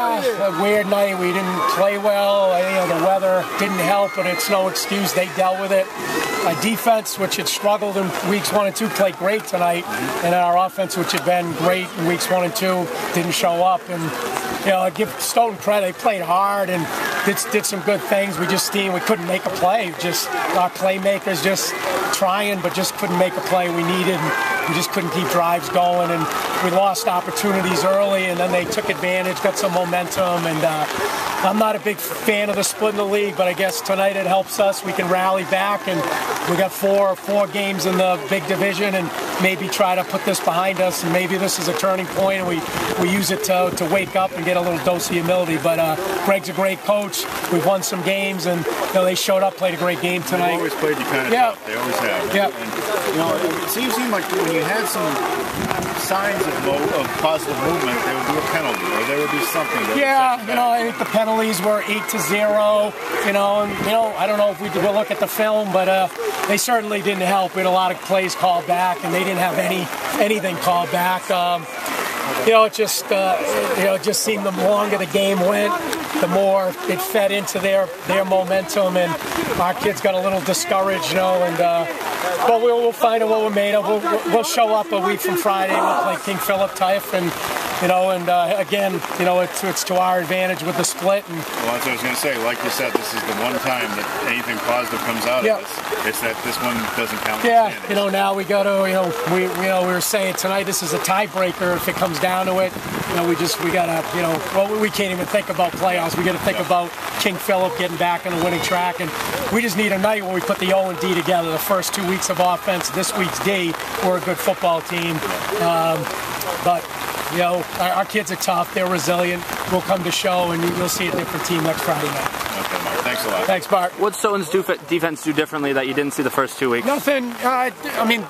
A weird night. We didn't play well. The weather didn't help, but it's no excuse. They dealt with it. Defense, which had struggled in weeks 1 and 2, played great tonight, and our offense, which had been great in weeks 1 and 2, didn't show up. And I give Stoughton credit. They played hard and did some good things. We couldn't make a play. Just our playmakers just trying, but just couldn't make a play we needed. We just couldn't keep drives going, and we lost opportunities early, and then they took advantage, got some momentum, and I'm not a big fan of the split in the league, but I guess tonight it helps us. We can rally back, and we got four games in the big division, and maybe try to put this behind us, and maybe this is a turning point, and we use it to wake up and get a little dose of humility. But Greg's a great coach. We've won some games, and they showed up, played a great game tonight. They've always played you kind of tough. They always have. Yeah. And, it seems like when you had some signs of positive movement, there would be a penalty, or there would be something. I think the penalties were 8-0. I don't know if we'll look at the film, but they certainly didn't help. We had a lot of plays called back, and they didn't have anything called back. It just seemed the longer the game went, the more it fed into their momentum, and our kids got a little discouraged, but we'll find out what we're made of. We'll show up a week from Friday. We'll play King Philip Taif, and again, it's to our advantage with the split. And well, that's what I was going to say. Like you said, this is the one time that anything positive comes out of this. It's that this one doesn't count. Now we got to, we were saying tonight this is a tiebreaker if it comes down to it. We got to, we can't even think about playoffs. We got to think about King Philip getting back on the winning track, and we just need a night where we put the O and D together. The first 2 weeks of offense, this week's D, we're a good football team, but. Our kids are tough. They're resilient. We'll come to show, and you'll see a different team next Friday night. Okay, Mark. Thanks a lot. Thanks, Bart. What's Stoughton's defense do differently that you didn't see the first 2 weeks? Nothing.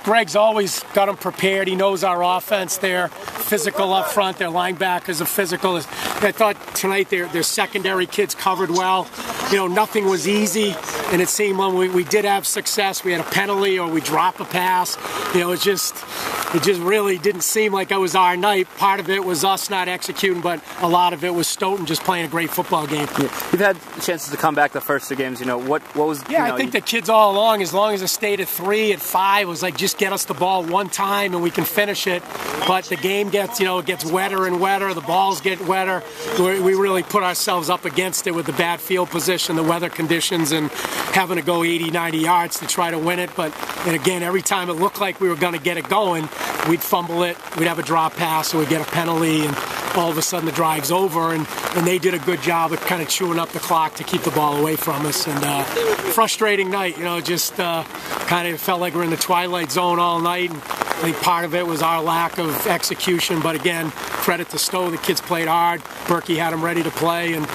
Greg's always got them prepared. He knows our offense. They're physical up front. Their linebackers are physical. I thought tonight their secondary kids covered well. Nothing was easy, and it seemed when we did have success, we had a penalty or we dropped a pass. It just really didn't seem like it was our night. Part of it was us not executing, but a lot of it was Stoughton just playing a great football game. Yeah. You've had chances to come back the first 2 games. What was? I think the kids all along, as long as it stayed at 3, at 5, was like just get us the ball one time and we can finish it. But the game gets wetter and wetter. The balls get wetter. We really put ourselves up against it with the bad field position, the weather conditions, and having to go 80, 90 yards to try to win it. And again, every time it looked like we were going to get it going, we'd fumble it, we'd have a drop pass, or we'd get a penalty, and all of a sudden the drive's over, and they did a good job of kind of chewing up the clock to keep the ball away from us. And frustrating night, just kind of felt like we're in the twilight zone all night, and I think part of it was our lack of execution, but again, credit to Stowe, the kids played hard. Berkey had them ready to play, and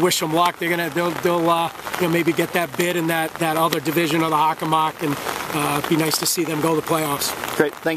wish them luck. They'll maybe get that bid in that other division of the Hockomock, and it'd be nice to see them go to the playoffs. Great, thank you.